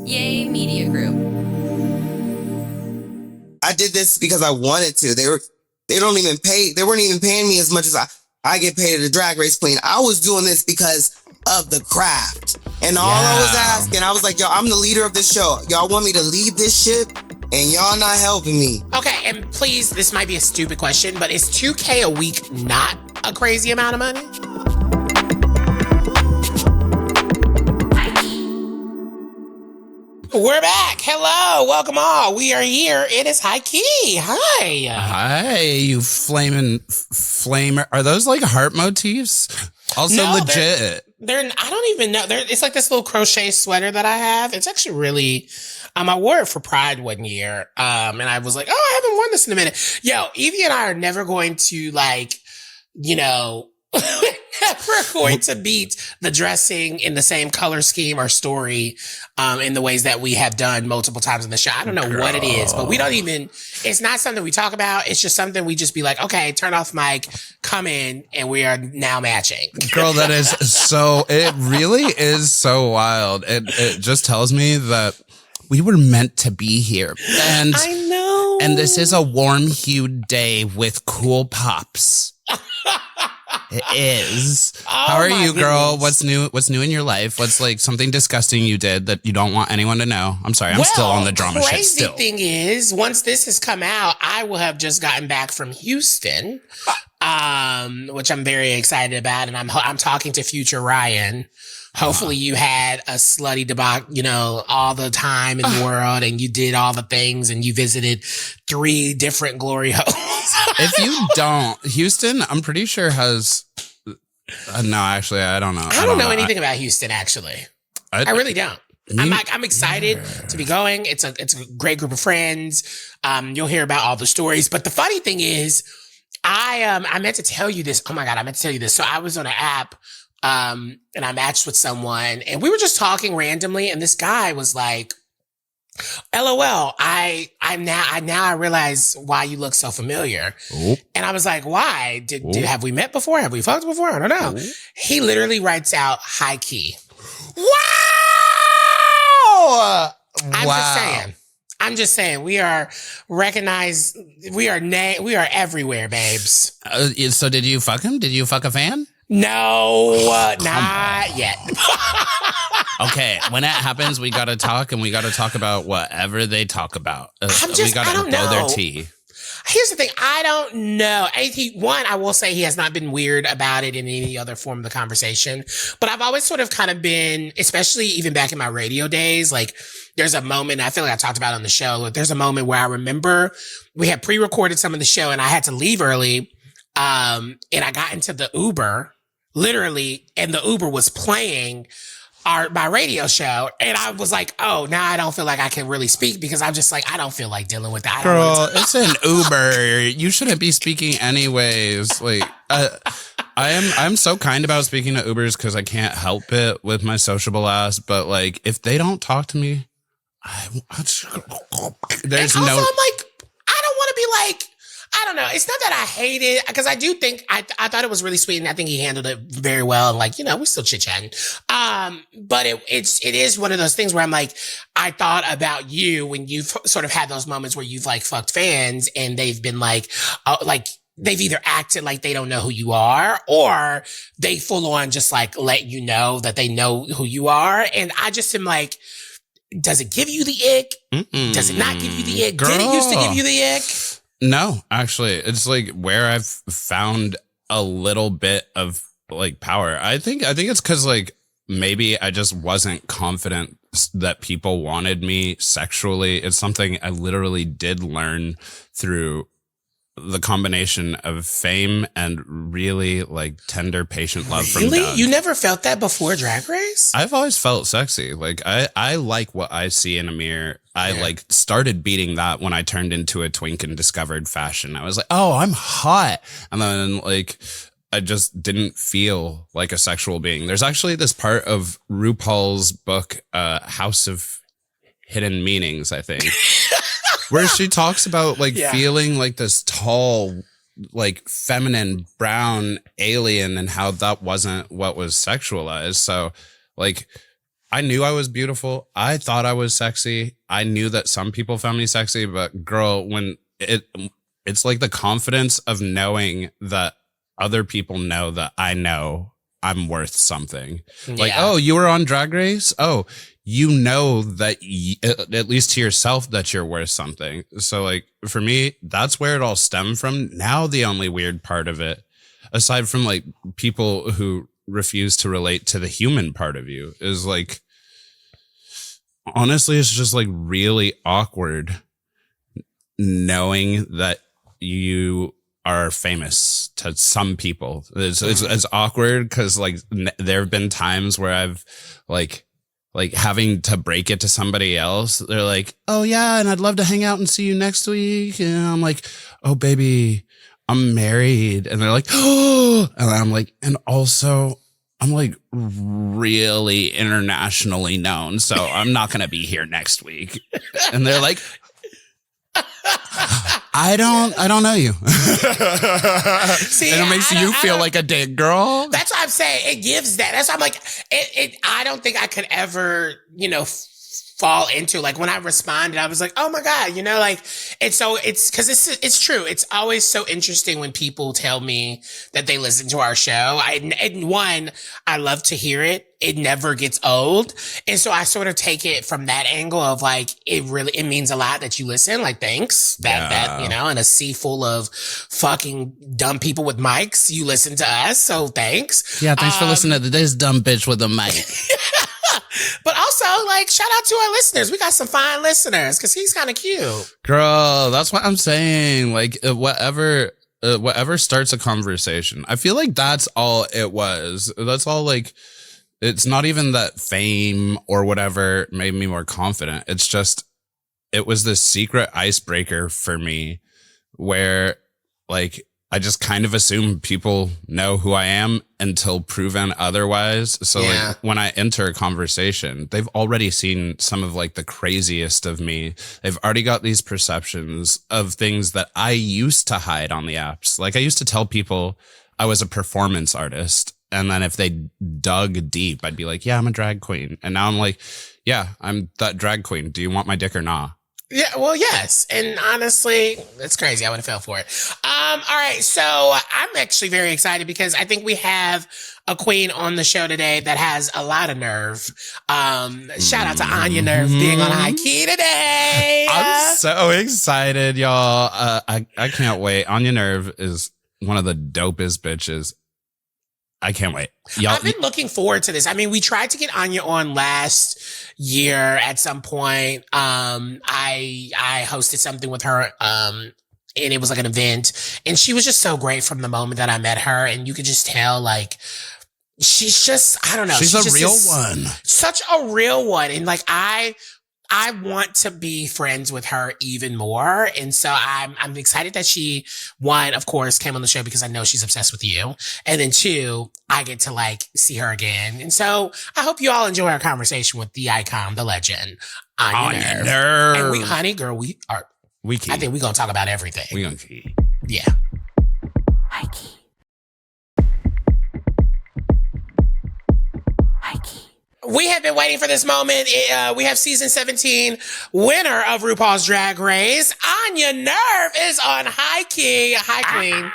Yay Media Group. I did this because I wanted to. They weren't even paying me as much as I get paid at a Drag Race Queen. I was doing this because of the craft. And all I was asking, I was like, yo, I'm the leader of this show. Y'all want me to lead this ship? And y'all not helping me. Okay, and please, this might be a stupid question, but is $2K a week not a crazy amount of money? We're back. Hello. Welcome all. We are here. It is Highkey. Hi. Hi, you flamer. Are those like heart motifs? Also no, legit. They're I don't even know. It's like this little crochet sweater that I have. It's actually really, I wore it for Pride one year. And I was like, oh, I haven't worn this in a minute. Yo, Yvie and I are never going to never going to beat the dressing in the same color scheme or story in the ways that we have done multiple times in the show. I don't know what it is, but we don't even, it's not something we talk about. It's just something we just be like, okay, turn off mic, come in, and we are now matching. Girl, that is it really is so wild. It just tells me that we were meant to be here. And I know. And this is a warm-hued day with cool pops. It is. Oh, how are you, girl? goodness. What's new in your life? What's like something disgusting you did that you don't want anyone to know? I'm sorry. I'm still on the drama shit still. Crazy thing is, once this has come out, I will have just gotten back from Houston, which I'm very excited about. And I'm talking to future Ryan. Hopefully you had a slutty debacle, all the time in the world, and you did all the things, and you visited 3 different glory holes. If you don't, Houston, I'm pretty sure has. No, actually, I don't know. I don't know anything about Houston. Actually, I really don't. I'm excited to be going. It's a great group of friends. You'll hear about all the stories. But the funny thing is, I meant to tell you this. Oh my God, I meant to tell you this. So I was on an app. And I matched with someone and we were just talking randomly. And this guy was like, LOL, I now realize why you look so familiar. Ooh. And I was like, why? Have we met before? Have we fucked before? I don't know. Ooh. He literally writes out Highkey. Wow! I'm just saying, we are recognized. We are everywhere, babes. So did you fuck him? Did you fuck a fan? No, not yet. Okay, when that happens, we gotta talk, and we gotta talk about whatever they talk about. We gotta blow their tea. Here's the thing, I don't know. I will say he has not been weird about it in any other form of the conversation. But I've always sort of kind of been, especially even back in my radio days, like there's a moment, I feel like I talked about it on the show, like there's a moment where I remember we had pre-recorded some of the show and I had to leave early. And I got into the Uber, literally, and the Uber was playing my radio show. And I was like, oh, now I don't feel like I can really speak because I'm just like, I don't feel like dealing with that. Girl, it's an Uber. You shouldn't be speaking anyways. Like, I'm so kind about speaking to Ubers because I can't help it with my sociable ass. But like, if they don't talk to me, there's and also, no. I'm like, I don't want to be like, I don't know. It's not that I hate it because I do think I thought it was really sweet and I think he handled it very well. And like, we're still chit chatting. But it is one of those things where I'm like, I thought about you when you've sort of had those moments where you've like fucked fans and they've been like they've either acted like they don't know who you are or they full on just like let you know that they know who you are. And I just am like, does it give you the ick? Mm-mm. Does it not give you the ick? Girl. Did it used to give you the ick? No, actually, it's like where I've found a little bit of like power. I think it's because like maybe I just wasn't confident that people wanted me sexually. It's something I literally did learn through the combination of fame and really like tender, patient love from Doug. You never felt that before Drag Race? I've always felt sexy. Like I like what I see in a mirror. I like started beating that when I turned into a twink and discovered fashion. I was like, oh, I'm hot. And then like, I just didn't feel like a sexual being. There's actually this part of RuPaul's book, House of Hidden Meanings, I think. Where she talks about like feeling like this tall, like feminine brown alien and how that wasn't what was sexualized. So like, I knew I was beautiful. I thought I was sexy. I knew that some people found me sexy, but girl, when it's like the confidence of knowing that other people know that I know I'm worth something. Like, oh, you were on Drag Race? Oh, you know that at least to yourself that you're worth something. So like for me, that's where it all stemmed from. Now the only weird part of it, aside from like people who refuse to relate to the human part of you, is like, honestly, it's just like really awkward knowing that you are famous to some people. It's awkward because like there have been times where I've like having to break it to somebody else. They're like, oh yeah, and I'd love to hang out and see you next week. And I'm like, oh baby, I'm married. And they're like, oh, and I'm like, and also I'm like really internationally known, so I'm not going to be here next week. And they're like, I don't know you. See, and it makes you feel like a dick, girl. That's what I'm saying. It gives that. That's why I'm like, I don't think I could ever, fall into, like, when I responded, I was like, oh my God, like, and so it's because true. It's always so interesting when people tell me that they listen to our show. I love to hear it. It never gets old. And so I sort of take it from that angle of like, it means a lot that you listen. Like, thanks that, in a sea full of fucking dumb people with mics, you listen to us. So thanks. Yeah. Thanks for listening to this dumb bitch with a mic. But also, like, shout out to our listeners. We got some fine listeners because he's kind of cute. Girl, that's what I'm saying. Like, whatever starts a conversation. I feel like that's all it was. That's all, like, it's not even that fame or whatever made me more confident. It's just, it was this secret icebreaker for me where, like, I just kind of assume people know who I am until proven otherwise. So like when I enter a conversation, they've already seen some of like the craziest of me. They've already got these perceptions of things that I used to hide on the apps. Like I used to tell people I was a performance artist. And then if they dug deep, I'd be like, yeah, I'm a drag queen. And now I'm like, yeah, I'm that drag queen. Do you want my dick or not? Yeah, well, yes. And honestly, that's crazy. I would have fell for it. All right. So I'm actually very excited because I think we have a queen on the show today that has a lot of nerve. Shout out to Anya Nurve being on Highkey today. I'm so excited, y'all. I can't wait. Anya Nurve is one of the dopest bitches. I can't wait. I've been looking forward to this. I mean, we tried to get Anya on last year at some point. I hosted something with her, and it was like an event, and she was just so great from the moment that I met her, and you could just tell, like, she's just, I don't know. She's a real one. Such a real one. And like, I want to be friends with her even more. And so I'm excited that she, one, of course, came on the show because I know she's obsessed with you. And then two, I get to like see her again. And so I hope you all enjoy our conversation with the icon, the legend, Anya Nurve. And we, honey, girl, I think we're going to talk about everything. We going to key. Yeah. Highkey. Highkey. We have been waiting for this moment. We have season 17 winner of RuPaul's Drag Race. Anya Nurve is on Highkey. Hi, queen.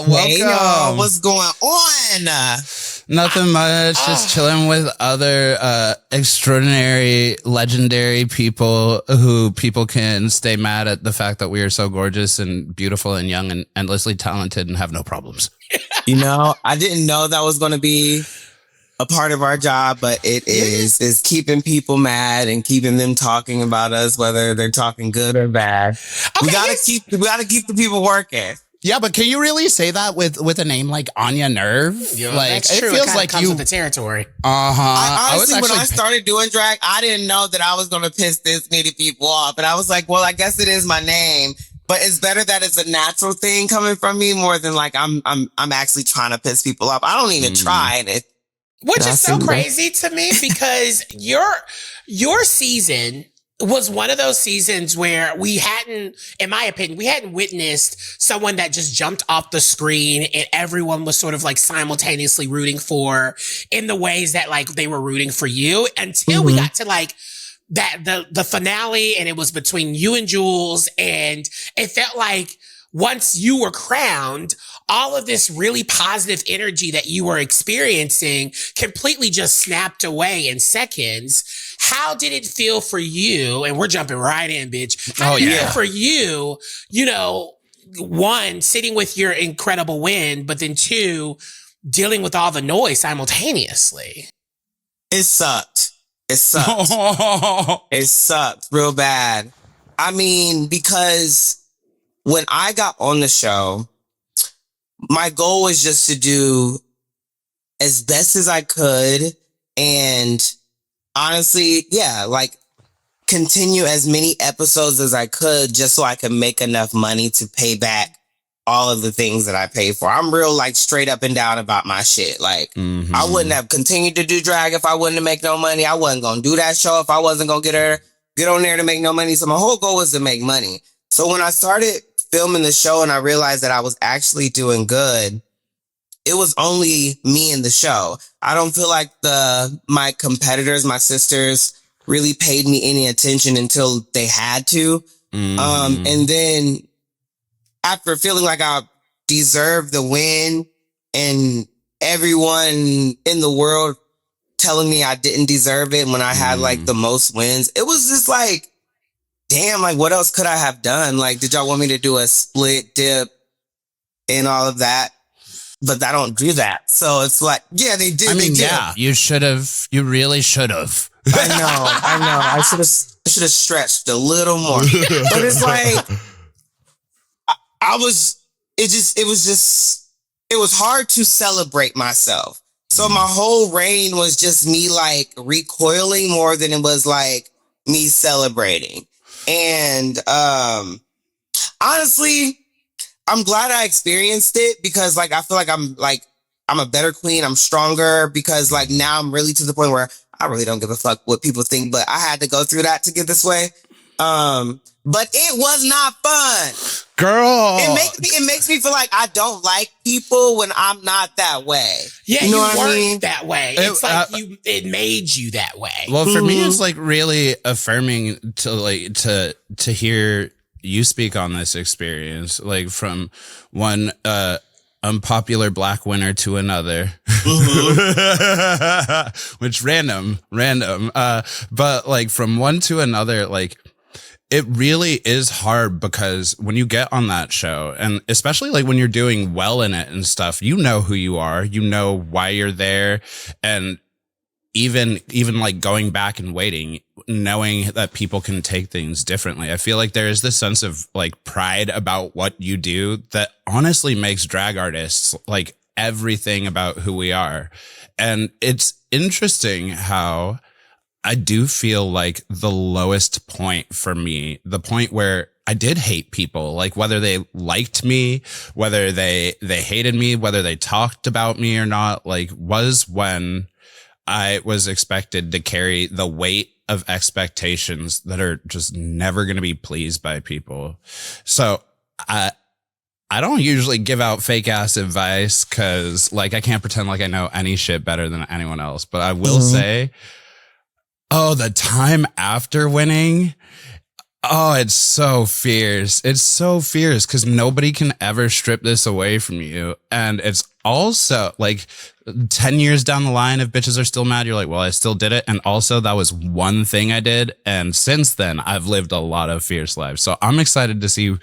Welcome. Hey, y'all. What's going on? Nothing much. Just chilling with other extraordinary, legendary people who people can stay mad at the fact that we are so gorgeous and beautiful and young and endlessly talented and have no problems. I didn't know that was going to be a part of our job, but it is keeping people mad and keeping them talking about us, whether they're talking good or bad. Okay, we gotta keep the people working. Yeah, but can you really say that with a name like Anya Nurve? Yeah, like that's true. It feels like comes with the territory. I honestly, when I started doing drag, I didn't know that I was gonna piss this many people off, and I was like, well, I guess it is my name. But it's better that it's a natural thing coming from me more than like I'm actually trying to piss people off. I don't even try it. Which is so crazy to me because your season was one of those seasons where we hadn't, in my opinion, we hadn't witnessed someone that just jumped off the screen and everyone was sort of like simultaneously rooting for in the ways that like they were rooting for you until we got to like that, the finale, and it was between you and Jules, and it felt like once you were crowned, all of this really positive energy that you were experiencing completely just snapped away in seconds. How did it feel for you? And we're jumping right in, bitch. How did it feel for you, you know, one, sitting with your incredible win, but then two, dealing with all the noise simultaneously? It sucked. It sucked. It sucked real bad. I mean, because when I got on the show, my goal was just to do as best as I could. And honestly, yeah, like continue as many episodes as I could just so I could make enough money to pay back all of the things that I paid for. I'm real like straight up and down about my shit. Like I wouldn't have continued to do drag if I wouldn't have make no money. I wasn't going to do that show if I wasn't going to get on there to make no money. So my whole goal was to make money. So when I started filming the show and I realized that I was actually doing good, it was only me and the show. I don't feel like my competitors, my sisters, really paid me any attention until they had to. And then after feeling like I deserved the win and everyone in the world telling me I didn't deserve it when I had like the most wins, it was just like, damn, like what else could I have done? Like, did y'all want me to do a split dip and all of that? But I don't do that. So it's like, yeah, they did. I mean, yeah, you should have. You really should have. I know. I should have stretched a little more. But it's like, it was hard to celebrate myself. So my whole reign was just me like recoiling more than it was like me celebrating. And honestly, I'm glad I experienced it because like I feel like I'm a better queen. I'm stronger because like now I'm really to the point where I really don't give a fuck what people think, but I had to go through that to get this way. But it was not fun. Girl. It makes me feel like I don't like people when I'm not that way. Yeah, you know what I mean? That way. It's like it made you that way. Well, for me, it's like really affirming to hear you speak on this experience, like from one unpopular black winner to another, which random, but like from one to another, like it really is hard because when you get on that show, and especially like when you're doing well in it and stuff, you know who you are, you know why you're there, and even like going back and waiting, knowing that people can take things differently. I feel like there is this sense of like pride about what you do that honestly makes drag artists like everything about who we are. And it's interesting how I do feel like the lowest point for me, the point where I did hate people, like whether they liked me, whether they hated me, whether they talked about me or not, like was when I was expected to carry the weight of expectations that are just never going to be pleased by people. So I don't usually give out fake ass advice because like I can't pretend like I know any shit better than anyone else. But I will say, the time after winning, it's so fierce. It's so fierce because nobody can ever strip this away from you. And it's also like 10 years down the line, if bitches are still mad, you're like, well, I still did it. And also that was one thing I did. And since then, I've lived a lot of fierce lives. So I'm excited to see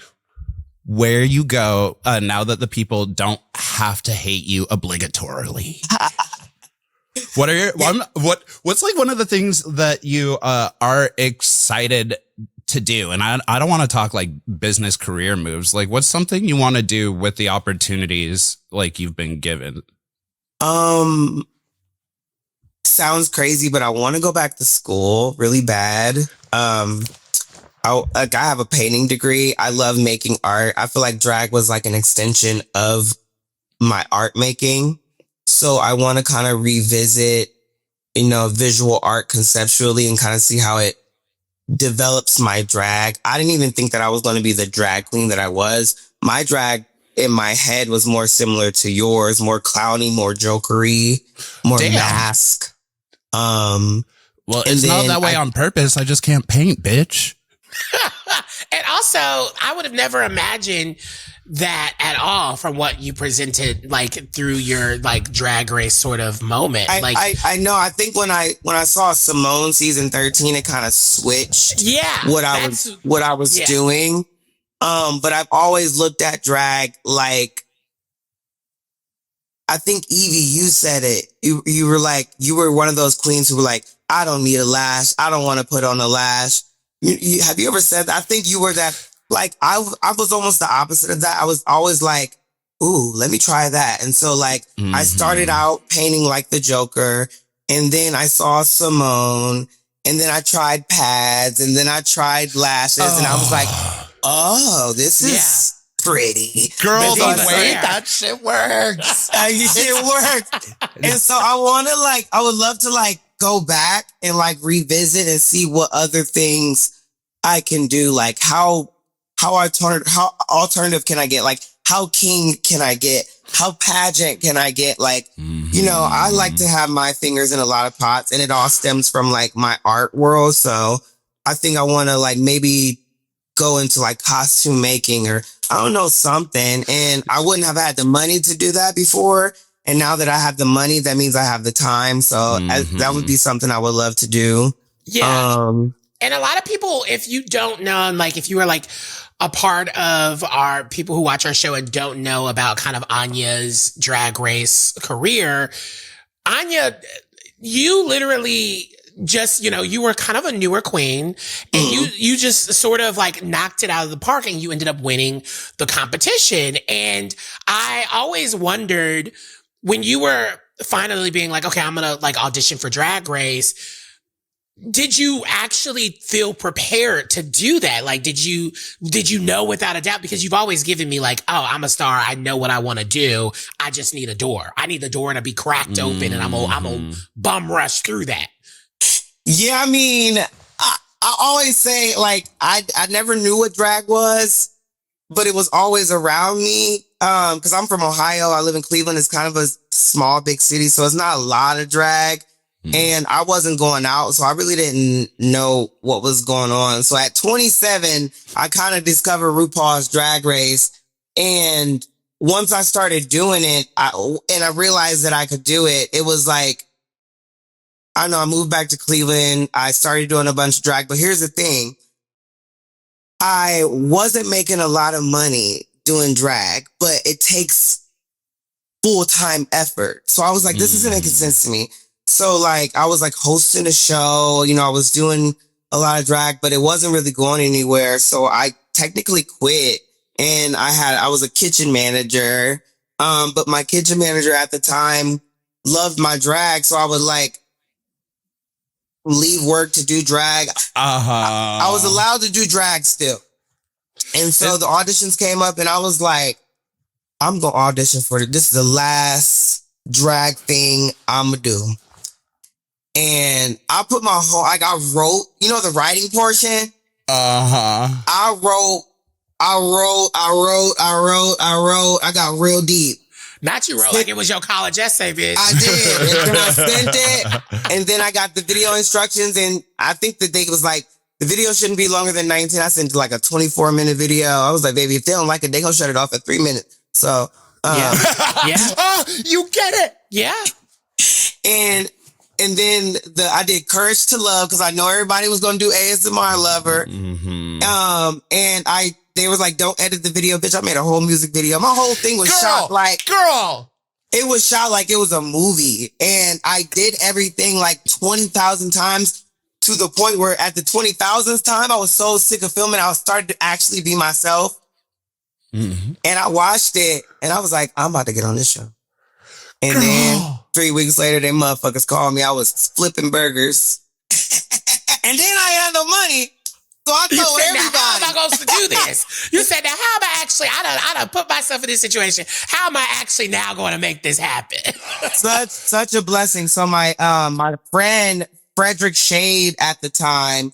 where you go now that the people don't have to hate you obligatorily. What's like one of the things that you are excited to do? And I don't want to talk like business career moves. Like what's something you want to do with the opportunities like you've been given? Sounds crazy, but I want to go back to school really bad. I have a painting degree. I love making art. I feel like drag was like an extension of my art making. So I want to kind of revisit, visual art conceptually and kind of see how it develops my drag. I didn't even think that I was going to be the drag queen that I was. My drag in my head was more similar to yours, more clowny, more jokery, more mask. Well, it's not that way on purpose. I just can't paint, bitch. And also, I would have never imagined that at all from what you presented, like through your like drag race sort of moment. I know. I think when I saw Simone season 13, it kind of switched. Yeah, what I was doing. But I've always looked at drag like, I think Yvie, you said it. You were like, you were one of those queens who were like, I don't need a lash. I don't want to put on a lash. Have you ever said that? I think you were that. Like, I was almost the opposite of that. I was always like, ooh, let me try that. And so like, I started out painting like the Joker, and then I saw Simone, and then I tried pads, and then I tried lashes, and I was like, oh, this is pretty. Girl, the way that shit works. It worked. And so I would love to like go back and like revisit and see what other things I can do. Like how alternative can I get? Like how king can I get? How pageant can I get? Like, you know, I like to have my fingers in a lot of pots, and it all stems from like my art world. So I think I want to like maybe go into like costume making or I don't know, something. And I wouldn't have had the money to do that before. And now that I have the money, that means I have the time. So that would be something I would love to do. Yeah. And a lot of people, if you don't know, like if you were like a part of our people who watch our show and don't know about kind of Anya's drag race career, Anya, you literally just, you know, you were kind of a newer queen and you just sort of like knocked it out of the park and you ended up winning the competition. And I always wondered when you were finally being like, okay, I'm going to like audition for Drag Race, did you actually feel prepared to do that? Like, did you know without a doubt? Because you've always given me like, oh, I'm a star. I know what I want to do. I just need a door. I need the door to be cracked open and I'm gonna bum rush through that. Yeah, I mean, I always say like, I never knew what drag was, but it was always around me. Cause I'm from Ohio. I live in Cleveland. It's kind of a small, big city. So it's not a lot of drag. And I wasn't going out, so I really didn't know what was going on. So at 27, I kind of discovered RuPaul's Drag Race. And once I started doing it, I realized that I could do it, it was like, I don't know, I moved back to Cleveland. I started doing a bunch of drag. But here's the thing. I wasn't making a lot of money doing drag, but it takes full-time effort. So I was like, this isn't making sense to me. So like, I was like hosting a show, you know, I was doing a lot of drag, but it wasn't really going anywhere. So I technically quit, and I was a kitchen manager. But my kitchen manager at the time loved my drag. So I would like leave work to do drag. I was allowed to do drag still. And so the auditions came up and I was like, I'm going to audition for it. This is the last drag thing I'm going to do. And I put my whole, like I wrote, you know, the writing portion. I got real deep. Not you wrote like it was your college essay, bitch. I did. And then I sent it. And then I got the video instructions. And I think that they was like, the video shouldn't be longer than 19. I sent like a 24-minute video. I was like, baby, if they don't like it, they gonna shut it off at 3 minutes. So, yeah. Oh, you get it. Yeah. And then I did Courage to Love because I know everybody was gonna do ASMR Lover. And they was like, don't edit the video, bitch. I made a whole music video. My whole thing was shot like it was shot like it was a movie. And I did everything like 20,000 times to the point where at the 20,000th time, I was so sick of filming, I was starting to actually be myself. And I watched it and I was like, I'm about to get on this show. And then 3 weeks later, they motherfuckers called me. I was flipping burgers. And then I had no money. So I told everybody. Now, how am I going to do this? You said, now, how am I actually, I done put myself in this situation. How am I actually now going to make this happen? Such a blessing. So my friend, Frederick Shade at the time,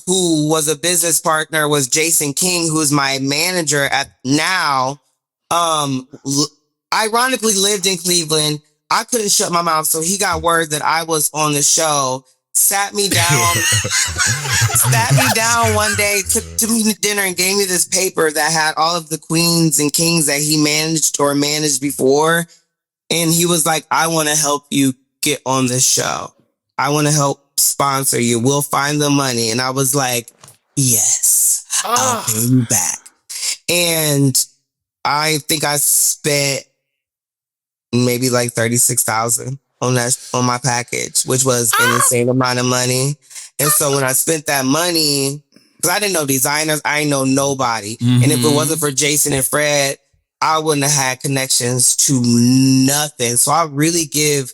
who was a business partner, was Jason King, who's my manager at now, ironically lived in Cleveland. I couldn't shut my mouth, so he got word that I was on the show, sat me down one day, took me to dinner and gave me this paper that had all of the queens and kings that he managed before. And he was like, I want to help you get on this show. I want to help sponsor you. We'll find the money. And I was like, yes, I'll pay you back. And I think I spent maybe like $36,000 on my package, which was an insane amount of money. And so when I spent that money, because I didn't know designers, I didn't know nobody. Mm-hmm. And if it wasn't for Jason and Fred, I wouldn't have had connections to nothing. So I really give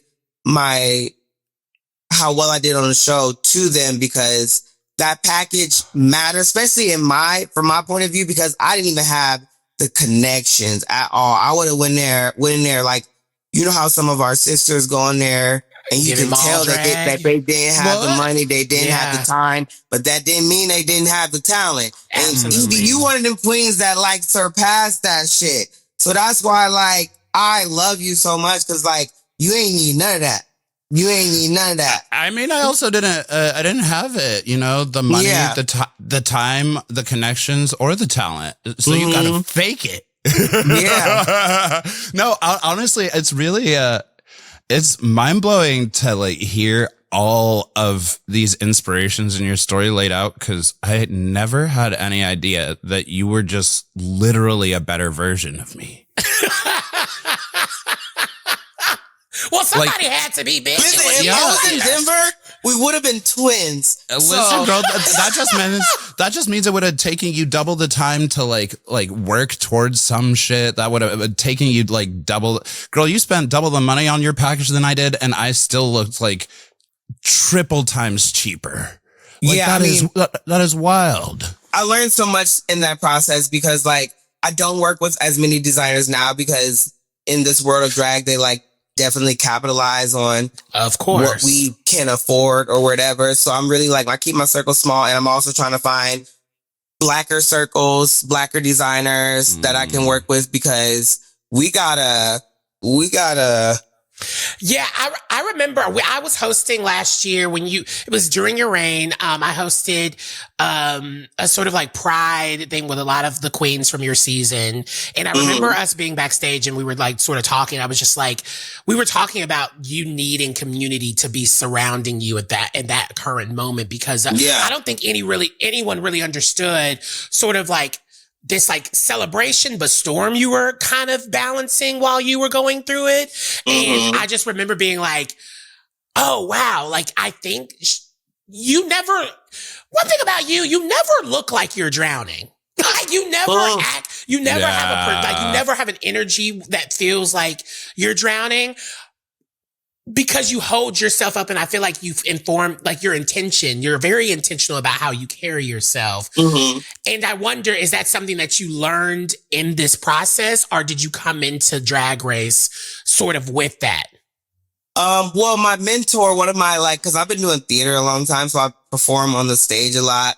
how well I did on the show to them, because that package mattered, especially from my point of view, because I didn't even have the connections at all. I would have went in there like, you know how some of our sisters go in there and you can tell that they didn't have the money, they didn't have the time, but that didn't mean they didn't have the talent. Absolutely. And Yvie, you one of them queens that like surpassed that shit. So that's why like I love you so much, because like you ain't need none of that. You ain't need none of that. I mean, I also didn't have it, you know, the money, the time, the connections, or the talent. So you gotta fake it. Yeah. No, honestly, it's really, it's mind blowing to like hear all of these inspirations in your story laid out, because I had never had any idea that you were just literally a better version of me. Well, somebody had to be big. Listen, if I was in Denver, we would have been twins. Listen, girl, that just means it would have taken you double the time to like work towards some shit. That would have taken you like double. Girl, you spent double the money on your package than I did, and I still looked like triple times cheaper. Like, yeah, that is wild. I learned so much in that process, because like I don't work with as many designers now, because in this world of drag, they like definitely capitalize on, of course, what we can afford or whatever. So I'm really like, I keep my circle small, and I'm also trying to find blacker circles, blacker designers that I can work with, because we gotta. Yeah, I remember I was hosting last year it was during your reign. I hosted a sort of like pride thing with a lot of the queens from your season. And I remember us being backstage and we were like sort of talking. I was just like, we were talking about you needing community to be surrounding you at that current moment, because I don't think anyone really understood sort of like this like celebration, but storm you were kind of balancing while you were going through it. And I just remember being like, oh, wow. Like, I think one thing about you never look like you're drowning. Like you never you never have an energy that feels like you're drowning, because you hold yourself up, and I feel like you've informed, like your intention. You're very intentional about how you carry yourself. And I wonder, is that something that you learned in this process, or did you come into Drag Race sort of with that? Well, my mentor, because I've been doing theater a long time, so I perform on the stage a lot.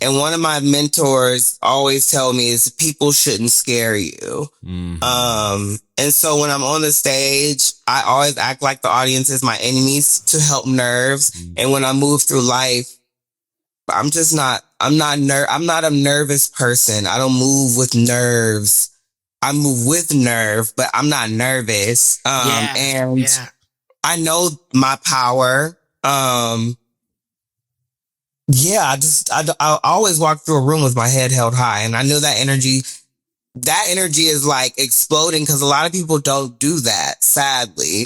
And one of my mentors always tell me is people shouldn't scare you. And so when I'm on the stage, I always act like the audience is my enemies to help nerves. And when I move through life, I'm not a nervous person. I don't move with nerves. I move with nerve, but I'm not nervous. And I know my power. I always walk through a room with my head held high, and I know that energy is like exploding, because a lot of people don't do that, sadly.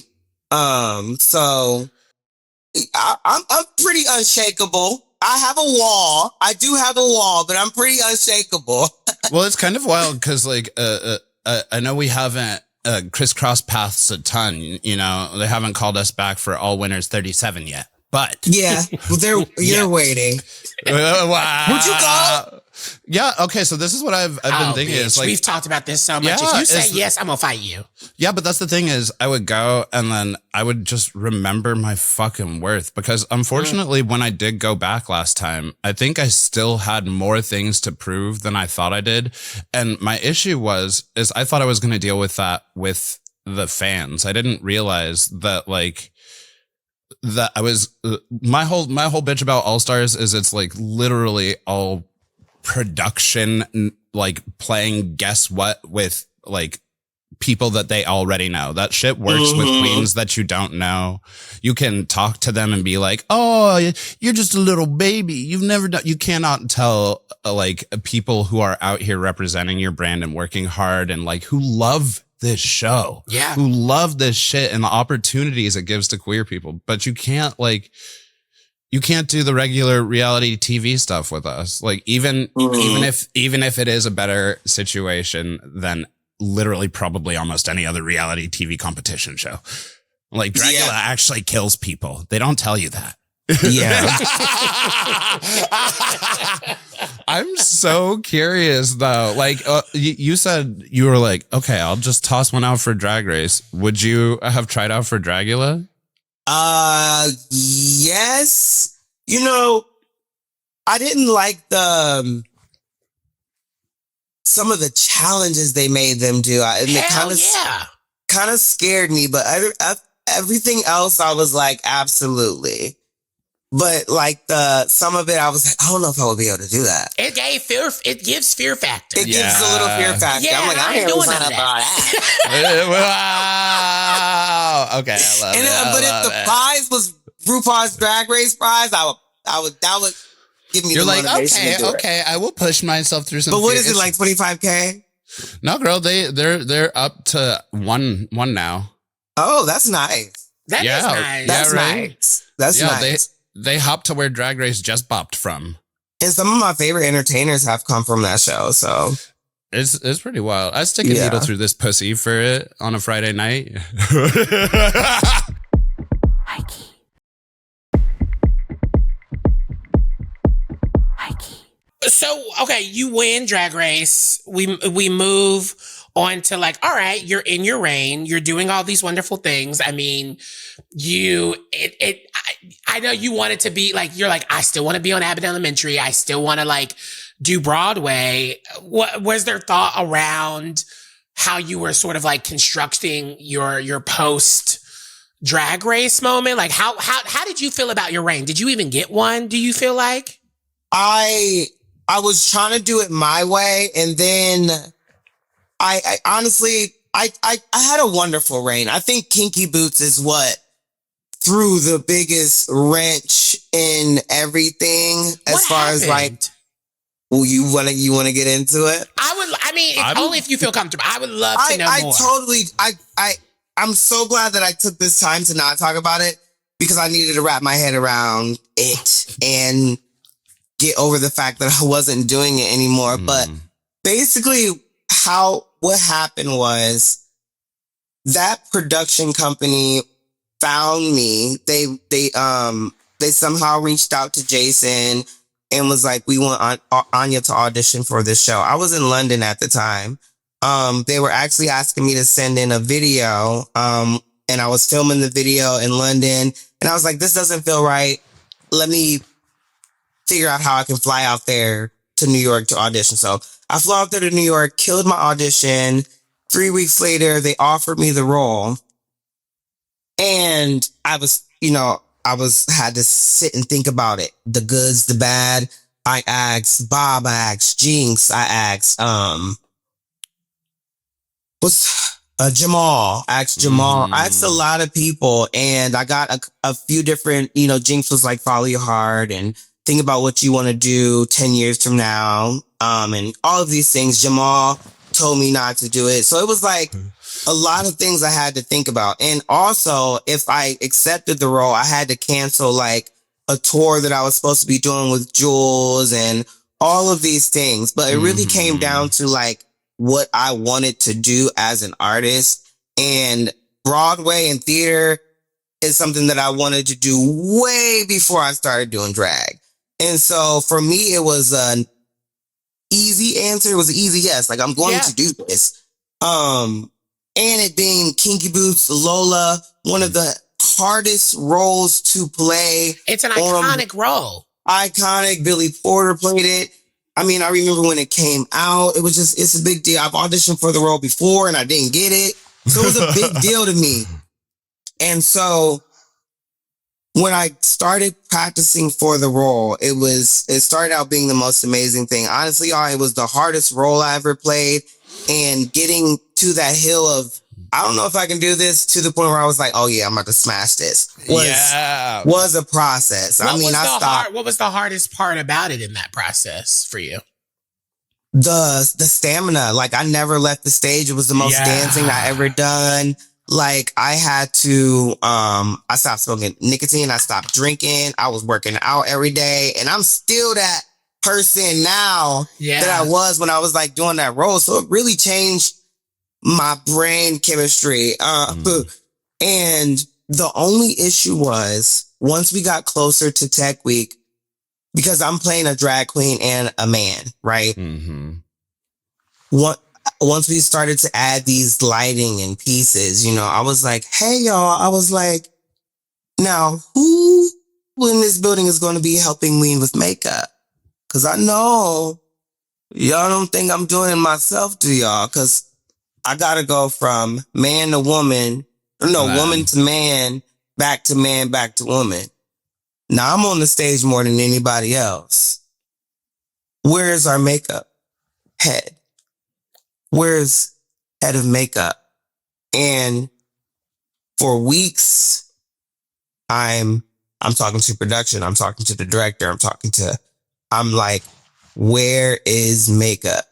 So I'm pretty unshakable. I have a wall. I do have a wall, but I'm pretty unshakable. Well, it's kind of wild, because like I know we haven't crisscrossed paths a ton. You know, they haven't called us back for All Winners 37 yet. But yeah, you're waiting. Wow. Would you go? Yeah. Okay. So this is what I've been thinking. Bitch, Is like, we've talked about this so much. Yeah, If you say yes, I'm gonna fight you. yeah, but that's the thing is I would go and then I would just remember my fucking worth, because unfortunately when I did go back last time, I think I still had more things to prove than I thought I did. And my issue is I thought I was going to deal with that with the fans. I didn't realize that that I was my whole bitch about All Stars is it's like literally all production, like playing guess what with like people that they already know. That shit works with queens that you don't know. You can talk to them and be like, oh, you're just a little baby. You've never done, you cannot tell like people who are out here representing your brand and working hard and like who love this show, who love this shit and the opportunities it gives to queer people. But you can't do the regular reality TV stuff with us. Like even if it is a better situation than literally probably almost any other reality TV competition show. Like Dracula actually kills people. They don't tell you that. Yeah. I'm so curious though. Like you said you were like, okay, I'll just toss one out for Drag Race. Would you have tried out for Dragula? Yes. You know, I didn't like some of the challenges they made them do. It kind of scared me, but everything else I was like, absolutely. But like some of it, I was like, I don't know if I would be able to do that. It gives fear factor. It gives a little fear factor. Yeah, I'm like, I ain't doing none of that. Wow. Okay, I love it. But if the prize was RuPaul's Drag Race prize, that would give me the motivation to do it. Okay, I will push myself through some. But what is it, like $25K? No, girl, they're up to one now. Oh, that's nice. That is nice. That's right? nice. That's nice. They hopped to where Drag Race just bopped from. And some of my favorite entertainers have come from that show, so it's pretty wild. I stick a needle through this pussy for it on a Friday night. Highkey. So, okay, you win Drag Race. We move on to like, all right, you're in your reign. You're doing all these wonderful things. I mean, I know you wanted to be like, you're like, I still want to be on Abbott Elementary. I still want to like do Broadway. What was there thought around how you were sort of like constructing your post Drag Race moment? Like how did you feel about your reign? Did you even get one? Do you feel like? I was trying to do it my way, and then I honestly had a wonderful reign. I think Kinky Boots is what threw the biggest wrench in everything as far as like, well, you want to get into it? Only if you feel comfortable. I would love to know more. I'm so glad that I took this time to not talk about it, because I needed to wrap my head around it and get over the fact that I wasn't doing it anymore. But basically what happened was that production company found me. They somehow reached out to Jason and was like, we want Anya to audition for this show. I was in London at the time. They were actually asking me to send in a video. And I was filming the video in London, and I was like, this doesn't feel right. Let me figure out how I can fly out there to New York to audition. So I flew out there to New York, killed my audition. 3 weeks later, they offered me the role. And I had to sit and think about it. The goods, the bad. I asked Bob, I asked Jinx, I asked, Jamal. I asked Jamal. I asked a lot of people, and I got a few different, Jinx was like, follow your heart and think about what you want to do 10 years from now. And all of these things. Jamal told me not to do it. So it was like a lot of things I had to think about. And also, if I accepted the role, I had to cancel like a tour that I was supposed to be doing with Jules and all of these things. But it really came down to like what I wanted to do as an artist. And Broadway and theater, is something that I wanted to do way before I started doing drag. And so for me, it was an easy answer. It was an easy yes. Like, I'm going to do this. And it being Kinky Boots, Lola, one of the hardest roles to play. It's an iconic role. Iconic. Billy Porter played it. I mean, I remember when it came out, it's a big deal. I've auditioned for the role before and I didn't get it. So it was a big deal to me. And so when I started practicing for the role, it started out being the most amazing thing. Honestly, y'all, it was the hardest role I ever played. And getting to that hill of, I don't know if I can do this, to the point where I was like, oh yeah, I'm about to smash this. Was a process. What was the hardest part about it in that process for you? The stamina. Like, I never left the stage. It was the most dancing I ever done. Like, I had to, I stopped smoking nicotine. I stopped drinking. I was working out every day. And I'm still that person now that I was when I was like doing that role. So it really changed my brain chemistry. And the only issue was, once we got closer to Tech Week, because I'm playing a drag queen and a man, right? Mm-hmm. Once we started to add these lighting and pieces, I was like, hey, y'all, I was like, now who in this building is going to be helping me with makeup? Because I know y'all don't think I'm doing it myself, do y'all? Because I got to go from man to woman, woman to man, back to woman. Now I'm on the stage more than anybody else. Where's our makeup head? Where's head of makeup? And for weeks, I'm talking to production. I'm talking to the director. I'm like, where is makeup?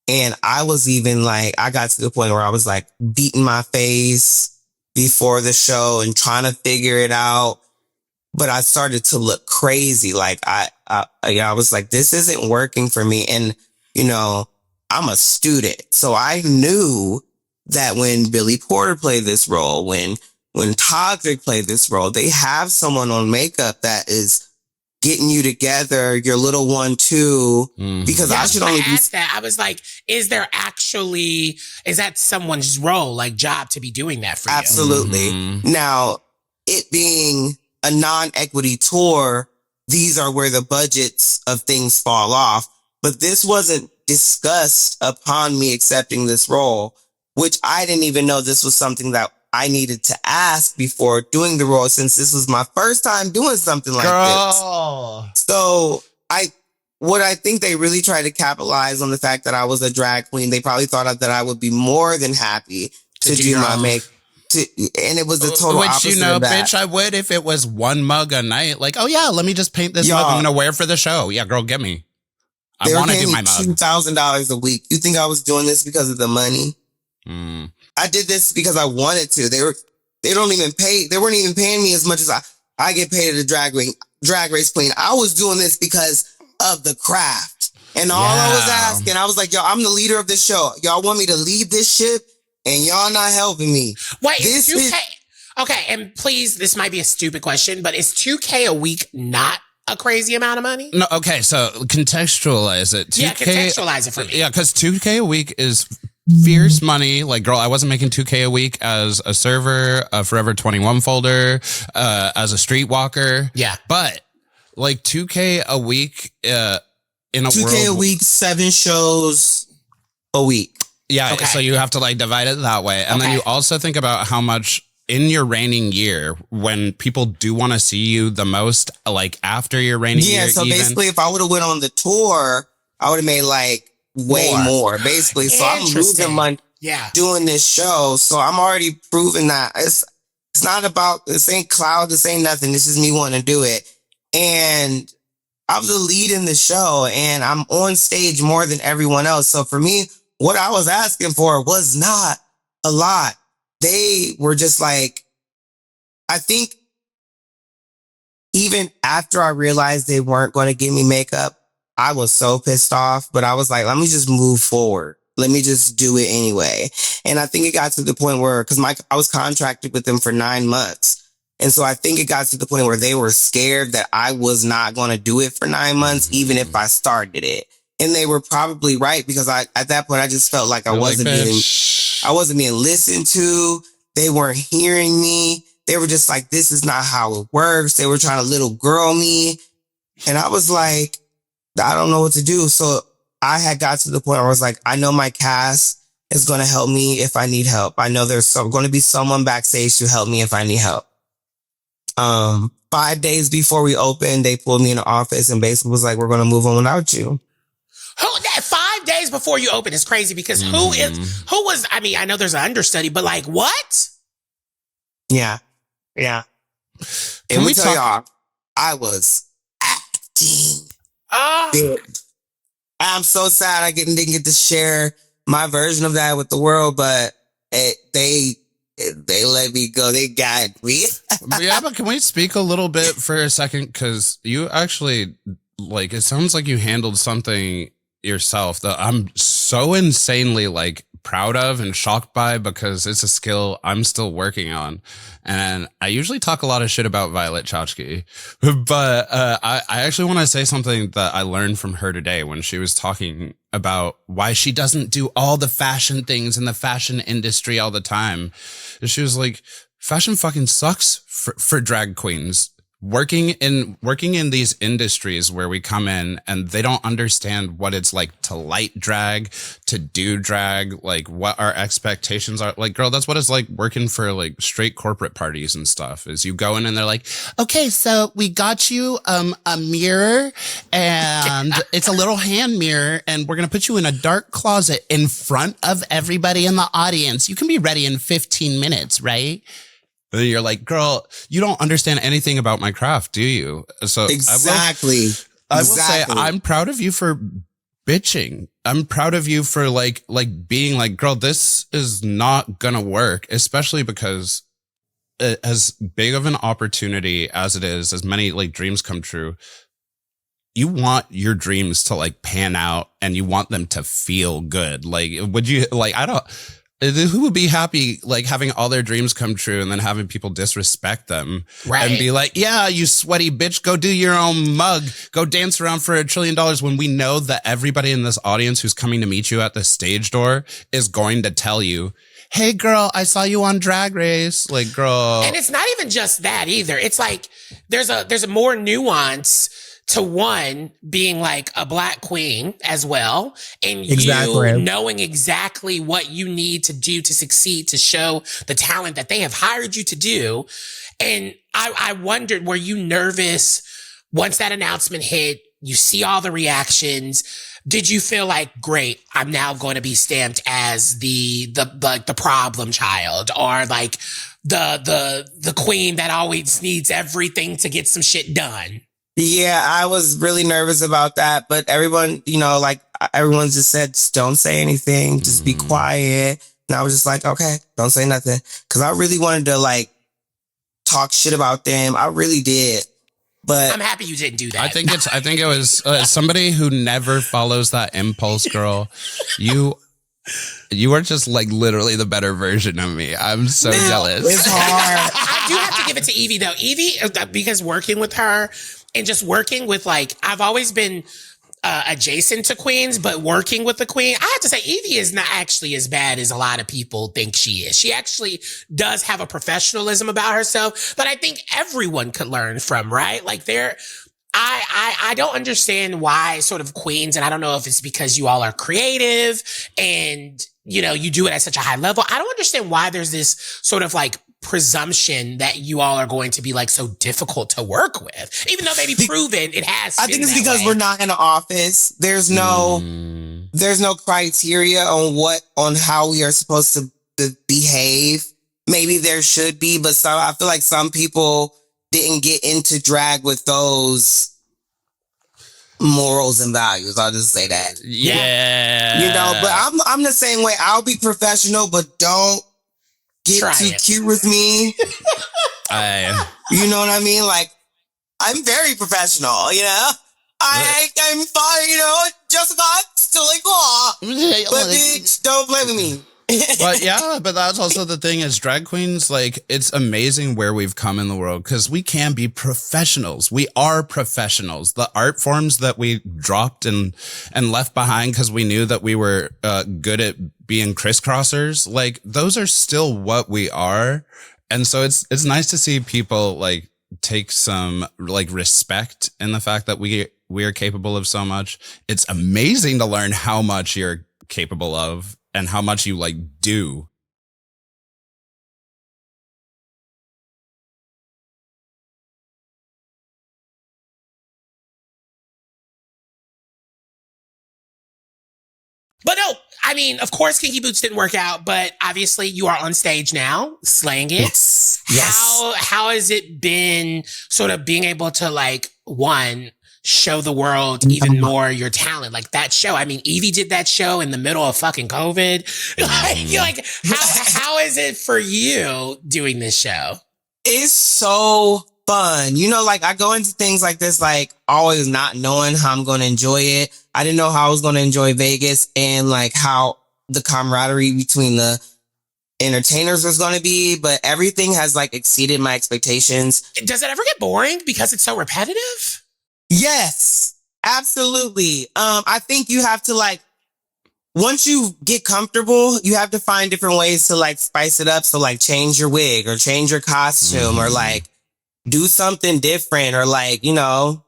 And I was even like, I got to the point where I was like beating my face before the show and trying to figure it out. But I started to look crazy. Like I was like, this isn't working for me. And, I'm a student. So I knew that when Billy Porter played this role, when Toxic played this role, they have someone on makeup that is getting you together, your little 1-2, because I should only be that. I was like, is that someone's role, like job to be doing that for you? Absolutely. Mm-hmm. Now, it being a non-equity tour, these are where the budgets of things fall off. But this wasn't discussed upon me accepting this role, which I didn't even know this was something that I needed to ask before doing the role, since this was my first time doing something like this. So what I think they really tried to capitalize on the fact that I was a drag queen. They probably thought that I would be more than happy to do my makeup. And it was the total opposite of that. Bitch, I would if it was one mug a night. Like, oh yeah, let me just paint this mug I'm gonna wear for the show. Yeah, girl, get me. I want to do my mug. $2,000 a week. You think I was doing this because of the money? I did this because I wanted to. They weren't even paying me as much as I get paid at a drag race queen. I was doing this because of the craft. And all I was asking, I was like, yo, I'm the leader of this show. Y'all want me to lead this ship? And y'all not helping me. Wait, this is 2K. Okay, and please, this might be a stupid question, but is $2K a week not a crazy amount of money? No, okay, so contextualize it. Contextualize it for me. Yeah, because $2K a week is fierce money. Like, girl, I wasn't making $2K a week as a server, a Forever 21 folder, as a streetwalker. Yeah. But, like, $2K a week in a $2K world... $2K a week, 7 shows a week. Yeah, okay. So you have to like divide it that way. And then you also think about how much in your reigning year, when people do want to see you the most, like after your reigning year. Yeah, so basically if I would have went on the tour, I would have made like way more basically. So I'm losing money doing this show. So I'm already proving that it's not about, this ain't cloud, this ain't nothing. This is me wanting to do it. And I'm the lead in the show and I'm on stage more than everyone else. So for me, what I was asking for was not a lot. They were just like, I think even after I realized they weren't going to give me makeup, I was so pissed off, but I was like, let me just move forward. Let me just do it anyway. And I think it got to the point where, because I was contracted with them for 9 months. And so I think it got to the point where they were scared that I was not going to do it for 9 months, even if I started it. And they were probably right, because at that point I just felt like I wasn't being listened to. They weren't hearing me. They were just like, this is not how it works. They were trying to little girl me. And I was like, I don't know what to do. So I had got to the point where I was like, I know my cast is going to help me if I need help. I know there's going to be someone backstage to help me if I need help. 5 days before we opened, they pulled me in the office and basically was like, we're going to move on without you. That 5 days before you open is crazy, because I know there's an understudy, but like, what? Yeah. And we tell y'all, I was acting. I'm so sad I didn't get to share my version of that with the world, but they let me go. They got me. Yeah, but can we speak a little bit for a second? Because you actually, like, it sounds like you handled something yourself that I'm so insanely, like, proud of and shocked by, because it's a skill I'm still working on. And I usually talk a lot of shit about Violet Chachki, but I actually want to say something that I learned from her today when she was talking about why she doesn't do all the fashion things in the fashion industry all the time. She was like, fashion fucking sucks for drag queens. Working in these industries where we come in and they don't understand what it's like to light drag, to do drag, like what our expectations are. Like, girl, that's what it's like working for like straight corporate parties and stuff, is you go in and they're like, okay, so we got you a mirror, and it's a little hand mirror, and we're going to put you in a dark closet in front of everybody in the audience. You can be ready in 15 minutes, right? And you're like, girl, you don't understand anything about my craft, do you? So exactly. I will say I'm proud of you for bitching. I'm proud of you for like being like, girl, this is not gonna work, especially because as big of an opportunity as it is, as many like dreams come true, you want your dreams to like pan out and you want them to feel good. Like, would you like, who would be happy like having all their dreams come true and then having people disrespect them, right? And be like, yeah, you sweaty bitch, go do your own mug, go dance around for $1 trillion, when we know that everybody in this audience who's coming to meet you at the stage door is going to tell you, hey girl, I saw you on Drag Race. Like, girl. And it's not even just that either. It's like there's a more nuance to one being like a Black queen as well, and you knowing exactly what you need to do to succeed, to show the talent that they have hired you to do. And I wondered, were you nervous once that announcement hit? You see all the reactions. Did you feel like, great, I'm now going to be stamped as the problem child, or like the queen that always needs everything to get some shit done? Yeah, I was really nervous about that, but everyone, everyone just said, just don't say anything, just be quiet. And I was just like, okay, don't say nothing. Cause I really wanted to like talk shit about them. I really did. But I'm happy you didn't do that. I think it was somebody who never follows that impulse, girl. You are just like literally the better version of me. I'm so jealous. It's hard. I do have to give it to Yvie though. Yvie, because working with her, and just working with, like, I've always been adjacent to queens, but working with the queen, I have to say, Yvie is not actually as bad as a lot of people think she is. She actually does have a professionalism about herself, but I think everyone could learn from, right? Like, I don't understand why sort of queens, and I don't know if it's because you all are creative and, you do it at such a high level. I don't understand why there's this sort of like presumption that you all are going to be like so difficult to work with, even though maybe proven it has. I think it's because we're not in the office. There's no criteria on how we are supposed to behave. Maybe there should be, but I feel like some people didn't get into drag with those morals and values. I'll just say that. Yeah. But I'm the same way. I'll be professional, but don't get too cute with me. You know what I mean? Like, I'm very professional, I'm fine, just got still like, but bitch, don't play with me. But yeah, but that's also the thing is drag queens, like, it's amazing where we've come in the world because we can be professionals. We are professionals. The art forms that we dropped and left behind because we knew that we were good at being crisscrossers, like, those are still what we are. And so it's nice to see people like take some like respect in the fact that we are capable of so much. It's amazing to learn how much you're capable of and how much you like do. But no, I mean, of course, Kinky Boots didn't work out, but obviously you are on stage now, slaying it. Yes. How has it been sort of being able to like, one, show the world even more your talent? Like that show. I mean, Yvie did that show in the middle of fucking COVID. Like how is it for you doing this show? It's so fun. You know, like I go into things like this, like always not knowing how I'm going to enjoy it. I didn't know how I was going to enjoy Vegas and like how the camaraderie between the entertainers was going to be, but everything has like exceeded my expectations. Does it ever get boring because it's so repetitive? Yes, absolutely. I think you have to like, once you get comfortable, you have to find different ways to like spice it up. So like change your wig or change your costume or like do something different or like, you know,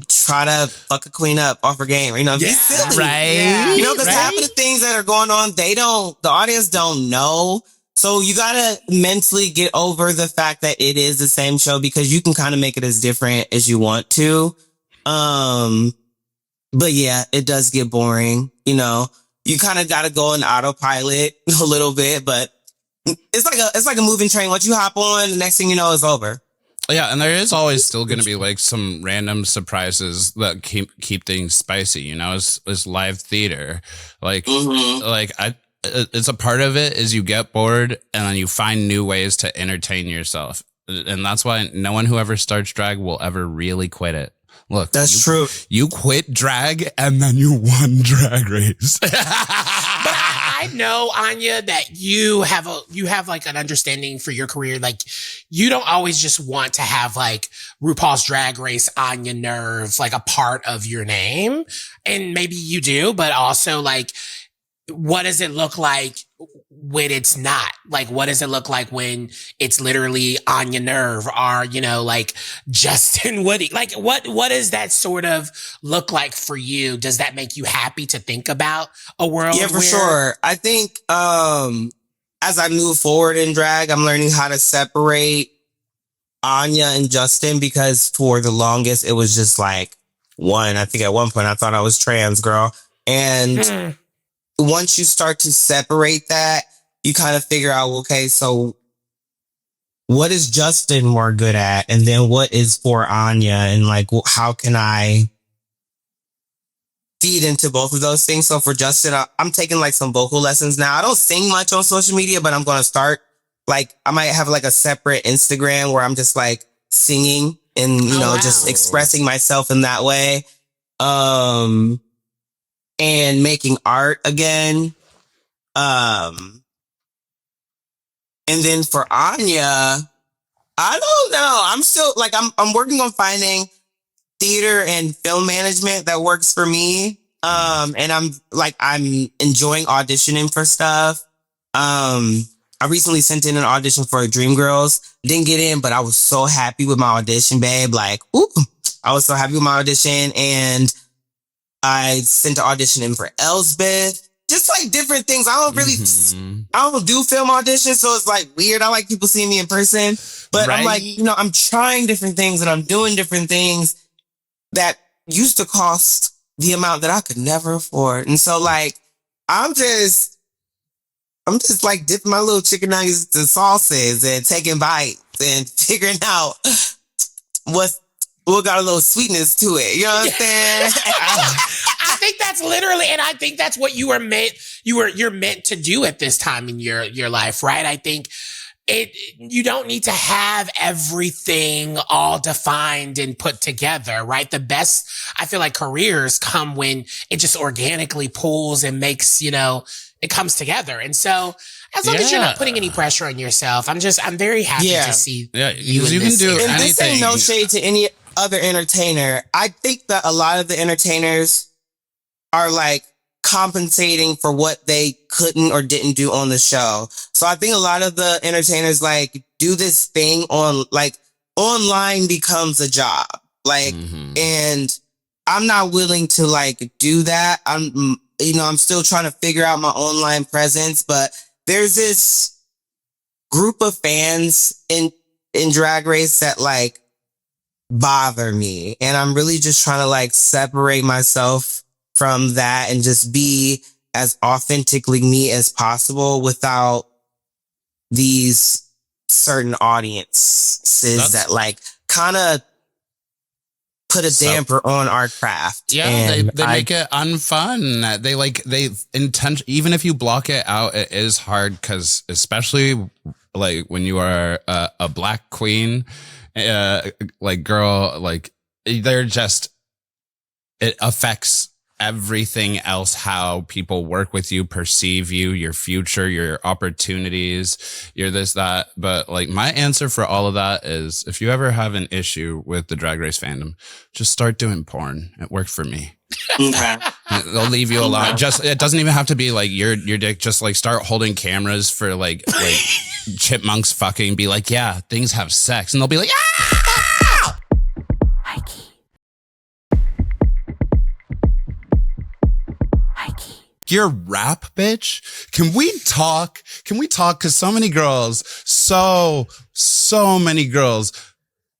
try to fuck a queen up off her game. Or, you know, be silly. Right. Yeah. You know, because half of the things that are going on, the audience don't know. So you gotta mentally get over the fact that it is the same show because you can kind of make it as different as you want to. But yeah, it does get boring. You know, you kind of gotta go on autopilot a little bit, but it's like a moving train. Once you hop on, the next thing you know, it's over. Yeah, and there is always still going to be like some random surprises that keep things spicy. You know, it's live theater. Like, it's a part of it is you get bored and then you find new ways to entertain yourself, and that's why no one who ever starts drag will ever really quit it. Look, that's true. You quit drag and then you won Drag Race. But I know, Anya, that you have like an understanding for your career. Like you don't always just want to have like RuPaul's Drag Race, Onya Nurve, like a part of your name. And maybe you do, but also like, what does it look like when it's not? Like, what does it look like when it's literally Onya Nurve or, you know, like Justin Woody? Like, what does that sort of look like for you? Does that make you happy to think about a world? Yeah, for sure. I think, as I move forward in drag, I'm learning how to separate Anya and Justin because for the longest, it was just like one. I think at one point I thought I was trans, girl. And once you start to separate that, you kind of figure out, okay, so what is Justin more good at? And then what is for Anya? And like, how can I feed into both of those things? So for Justin, I'm taking like some vocal lessons now. I don't sing much on social media, but I'm going to start. Like, I might have like a separate Instagram where I'm just like singing and, you know, just expressing myself in that way. And making art again. And then for Anya, I don't know. I'm still like, I'm working on finding theater and film management that works for me. And I'm enjoying auditioning for stuff. I recently sent in an audition for Dreamgirls. Didn't get in, but I was so happy with my audition, babe. Like, I was so happy with my audition. And I sent an audition in for Elsbeth. Just like different things. I don't do film auditions, so it's like weird. I like people seeing me in person. But I'm like, you know, I'm trying different things and I'm doing different things that used to cost the amount that I could never afford. And so like, I'm just like dipping my little chicken nuggets to sauces and taking bites and figuring out what got a little sweetness to it. You know what I'm saying? I think that's literally, and I think that's what you're meant to do at this time in your life, right? I think you don't need to have everything all defined and put together, right? The best, I feel like, careers come when it just organically pulls and makes, it comes together. And so as long as you're not putting any pressure on yourself, I'm very happy to see you can do anything. And this ain't no shade to any other entertainer. I think that a lot of the entertainers are like compensating for what they couldn't or didn't do on the show. So I think a lot of the entertainers like do this thing online becomes a job. Like, and I'm not willing to like do that. I'm still trying to figure out my online presence, but there's this group of fans in Drag Race that like bother me. And I'm really just trying to like separate myself from that and just be as authentically me as possible without these certain audiences that like kind of put a damper on our craft. Yeah, they make it unfun. They even if you block it out, it is hard because especially like when you are a black queen, like girl, like they're just, it affects everything else, how people work with you, perceive you, your future, your opportunities, you're this, that. But like my answer for all of that is if you ever have an issue with the Drag Race fandom, just start doing porn. It worked for me. Okay. They'll leave you alone. Just, it doesn't even have to be like your dick. Just like start holding cameras for like chipmunks fucking, be like, yeah, things have sex. And they'll be like, ah! Highkey. Your rap, bitch. Can we talk? Cause so many girls, so many girls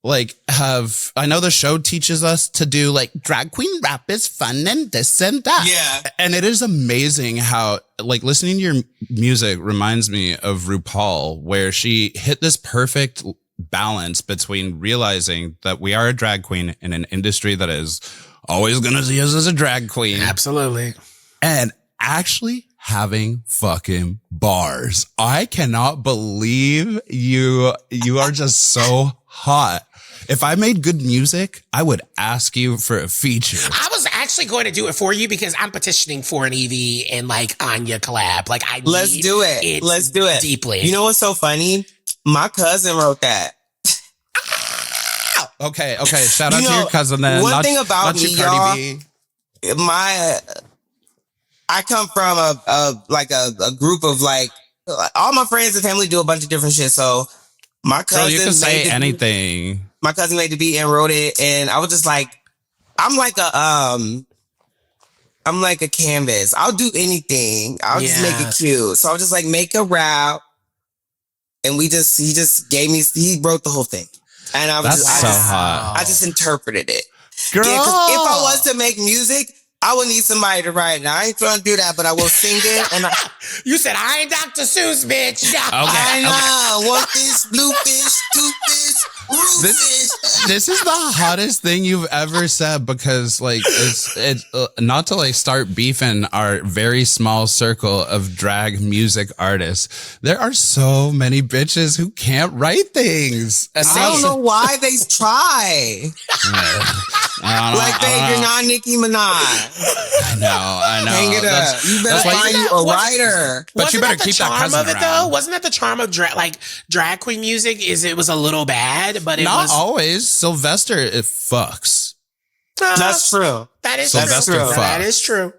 like I know the show teaches us to do like drag queen rap is fun and this and that. Yeah. And it is amazing how like listening to your music reminds me of RuPaul, where she hit this perfect balance between realizing that we are a drag queen in an industry that is always going to see us as a drag queen. Absolutely. And actually having fucking bars. I cannot believe you are just so hot. If I made good music, I would ask you for a feature. I was actually going to do it for you because I'm petitioning for an Yvie and like Anya collab. Like Let's do it. Let's do it deeply. You know what's so funny? My cousin wrote that. Okay. Shout out to your cousin then. One thing about me, y'all, I come from a group of like all my friends and family do a bunch of different shit. So my cousin, you can say anything. My cousin made the beat and wrote it, and I was just like, I'm like a canvas. I'll do anything. I'll just make it cute. So I was just like, make a rap, and he just gave me. He wrote the whole thing, and I was hot. I just interpreted it. Girl, yeah, 'cause if I was to make music, I would need somebody to write it. Now, I ain't trying to do that, but I will sing it. And you said, I ain't Dr. Seuss, bitch. I know. One fish, blue fish, two fish, blue fish. This is the hottest thing you've ever said, because like it's not to like start beefing our very small circle of drag music artists. There are so many bitches who can't write things. I don't know why they try. You're not Nicki Minaj. I know. Hang it up. You better find you a writer. But you better keep that cousin around. Though? Wasn't that the charm of drag queen music? It was a little bad, but not always. Sylvester, it fucks. That's true. That is Sylvester true. Fuck. That is true.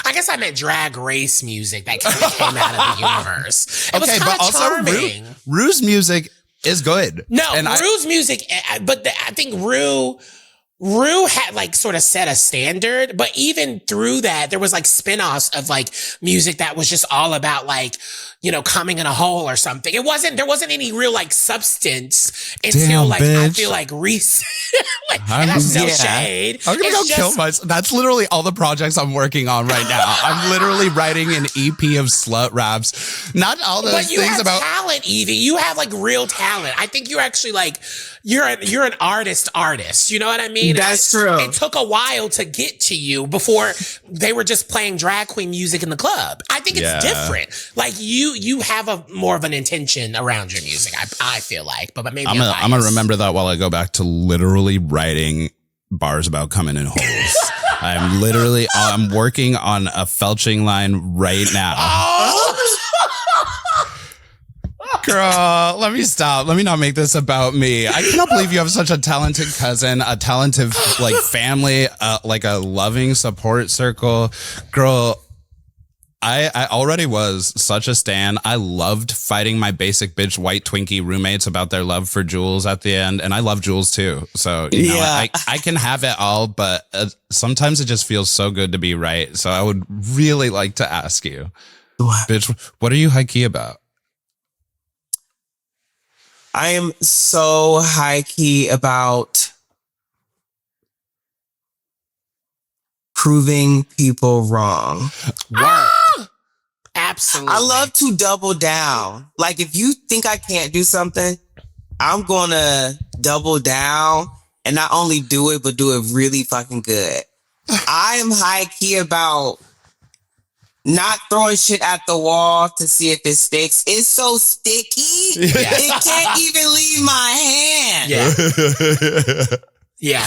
I guess I meant drag race music that kind of came out of the universe. It was but also charming. Rue's music is good. No, Rue's music, but I think Rue had like sort of set a standard, but even through that, there was like spin-offs of like music that was just all about like, coming in a hole or something. There wasn't any real like substance until I feel like recent. That's no shade. I'm gonna kill myself. That's literally all the projects I'm working on right now. I'm literally writing an EP of slut raps. Not all those but you things have about talent, Yvie. You have like real talent. I think you're actually like you're an artist. You know what I mean? That's true. It took a while to get to you before they were just playing drag queen music in the club. I think it's different. Like you have a more of an intention around your music. I feel like, but maybe I'm gonna remember that while I go back to literally writing bars about coming in holes. I'm working on a felching line right now. Oh. Girl, let me stop. Let me not make this about me. I cannot believe you have such a talented cousin, a talented like family, like a loving support circle. Girl, I already was such a stan. I loved fighting my basic bitch white Twinkie roommates about their love for Jules at the end. And I love Jules too. So, you know, I can have it all, but sometimes it just feels so good to be right. So I would really like to ask you, bitch, what are you Highkey about? I am so Highkey about proving people wrong. Absolutely. I love to double down. Like, if you think I can't do something, I'm gonna double down and not only do it, but do it really fucking good. I am Highkey about not throwing shit at the wall to see if it sticks. It's so sticky. Yeah. It can't even leave my hand. Yeah.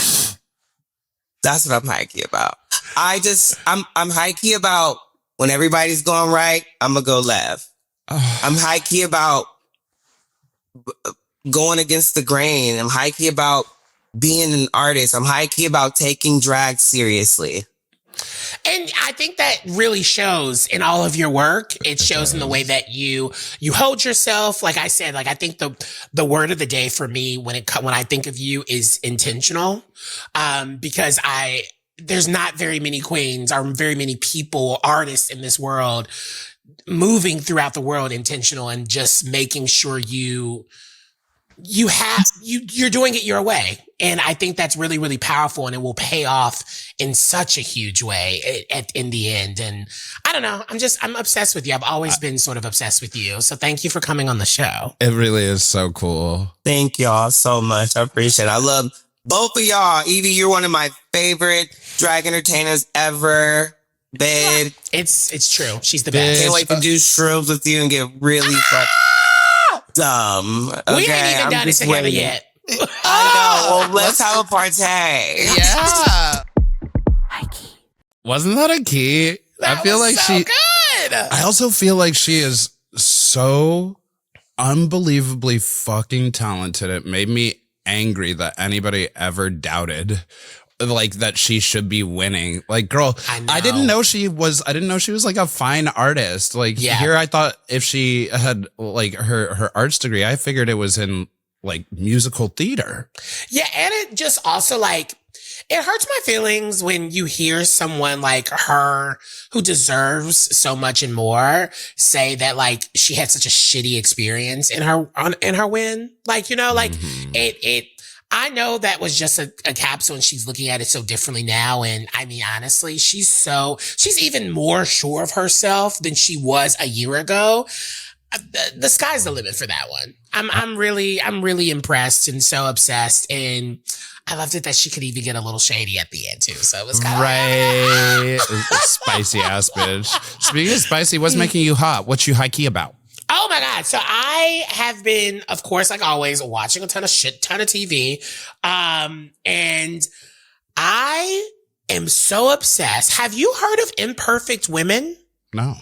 That's what I'm Highkey about. I'm Highkey about when everybody's going right, I'm gonna go left. I'm Highkey about going against the grain. I'm Highkey about being an artist. I'm Highkey about taking drag seriously. And I think that really shows in all of your work. It shows in the way that you hold yourself. Like I said, like I think the word of the day for me when I think of you is intentional. Because there's not very many queens or very many people, artists in this world moving throughout the world intentional and just making sure you're doing it your way. And I think that's really, really powerful and it will pay off in such a huge way in the end. And I don't know. I'm obsessed with you. I've always been sort of obsessed with you. So thank you for coming on the show. It really is so cool. Thank y'all so much. I appreciate it. I love both of y'all. Yvie, you're one of my favorite drag entertainers ever. Babe. It's true. She's the best. Can't wait to do shrooms with you and get really fucking dumb. Okay? We ain't even done it together waiting. yet. I know. Well, let's have a party. Yeah. Wasn't that a key? That I feel was like so good. I also feel like she is so unbelievably fucking talented. It made me angry that anybody ever doubted like that she should be winning. Like, girl, I didn't know she was like a fine artist. Like here, I thought if she had like her arts degree, I figured it was in like musical theater. Yeah. And it just also like, it hurts my feelings when you hear someone like her who deserves so much and more say that like she had such a shitty experience in her win. Like, you know, like I know that was just a capsule and she's looking at it so differently now. And I mean, honestly, she's even more sure of herself than she was a year ago. The sky's the limit for that one. I'm really impressed and so obsessed. And I loved it that she could even get a little shady at the end too. So it was kind of right. Spicy ass bitch. Speaking of spicy, what's making you hot? What you Highkey about? Oh my God. So I have been, of course, like always, watching a ton of TV. And I am so obsessed. Have you heard of Imperfect Women? No.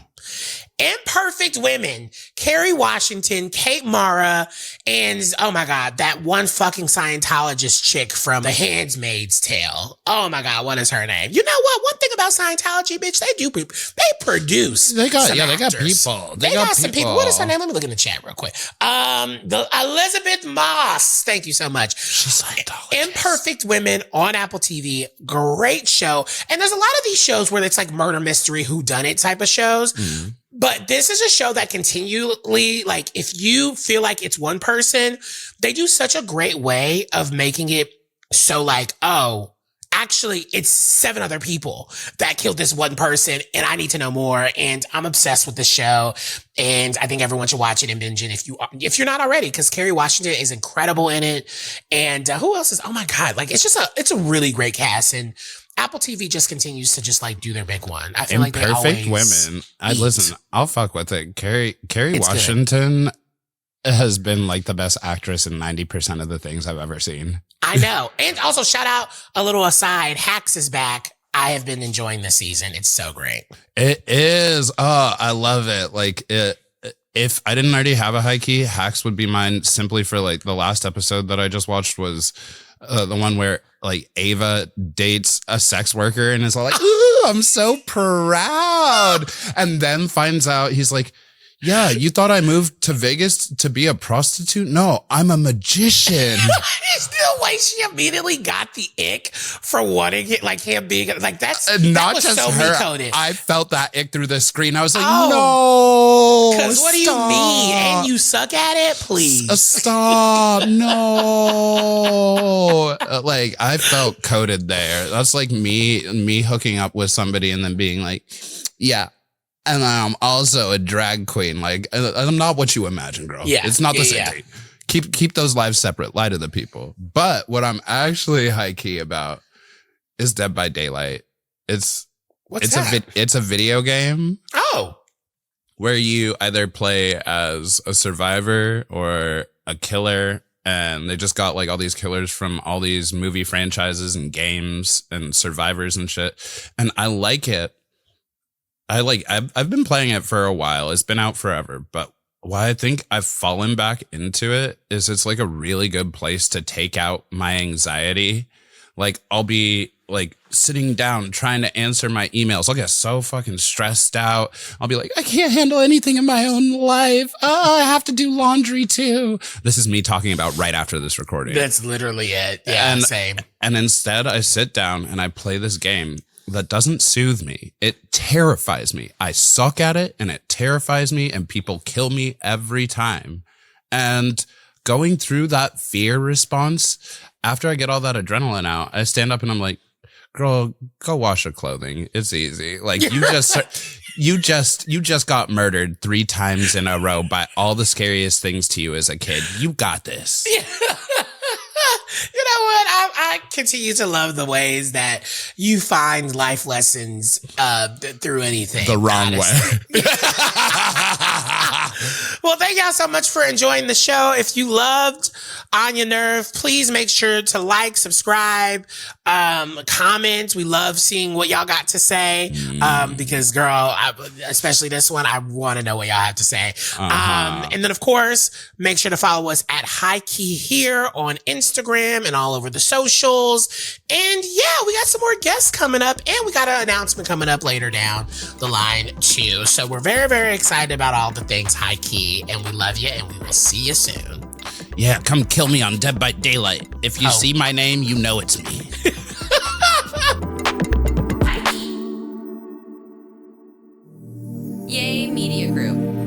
Imperfect Women, Kerry Washington, Kate Mara, and oh my God, that one fucking Scientologist chick from The Handmaid's Tale. Oh my God, what is her name? You know what? One thing about Scientology, bitch, they produce. They got actors. people. They got some people. What is her name? Let me look in the chat real quick. The Elizabeth Moss. Thank you so much. She's Scientologist. Imperfect Women on Apple TV. Great show. And there's a lot of these shows where it's like murder mystery, whodunit type of shows. Mm-hmm. But this is a show that continually, like, if you feel like it's one person, they do such a great way of making it so like, oh, actually, it's 7 other people that killed this one person, and I need to know more. And I'm obsessed with the show, and I think everyone should watch it and binge it if you're not already, because Kerry Washington is incredible in it. And who else is? Oh my God! Like it's a really great cast, and Apple TV just continues to just like do their big one. I feel like they Imperfect always Women. Listen, I'll fuck with it. Kerry Washington has been like the best actress in 90% of the things I've ever seen. I know. And also shout out, a little aside, Hacks is back. I have been enjoying this season. It's so great. It is. Oh, I love it. Like if I didn't already have a Highkey, Hacks would be mine, simply for like the last episode that I just watched was the one where like Ava dates a sex worker and is all like, ooh, I'm so proud. And then finds out, he's like, yeah, you thought I moved to Vegas to be a prostitute? No, I'm a magician. It's the way she immediately got the ick for wanting it, like him being like that was just so her. me-coded. I felt that ick through the screen. I was like, no. Because what do you mean? And you suck at it? Please. Stop. No. Like, I felt coded there. That's like me hooking up with somebody and then being like, yeah. And I'm also a drag queen. Like, I'm not what you imagine, girl. Yeah. It's not the same thing. Keep those lives separate. Lie to the people. But what I'm actually high-key about is Dead by Daylight. It's a video game. Oh. Where you either play as a survivor or a killer. And they just got like all these killers from all these movie franchises and games and survivors and shit. And I like it. I've been playing it for a while. It's been out forever, but why I think I've fallen back into it is it's like a really good place to take out my anxiety. Like I'll be like sitting down trying to answer my emails. I'll get so fucking stressed out. I'll be like, I can't handle anything in my own life. Oh, I have to do laundry too. This is me talking about right after this recording. That's literally it. Yeah, same. And instead I sit down and I play this game that doesn't soothe me. It terrifies me. I suck at it and it terrifies me, and people kill me every time. And going through that fear response, after I get all that adrenaline out, I stand up and I'm like, girl, go wash your clothing. It's easy. Like you just got murdered 3 times in a row by all the scariest things to you as a kid. You got this. You know what? I continue to love the ways that you find life lessons through anything. The wrong way. Well, thank y'all so much for enjoying the show. If you loved Onya Nurve, please make sure to like, subscribe, comment. We love seeing what y'all got to say. Because girl, especially this one, I want to know what y'all have to say. And then of course, make sure to follow us at Highkey here on Instagram and all over the socials. And yeah, we got some more guests coming up, and we got an announcement coming up later down the line too. So we're very, very excited about all the things Highkey, and we love you, and we will see you soon. Yeah, come kill me on Dead by Daylight. If you see my name, you know it's me. Yay Media Group.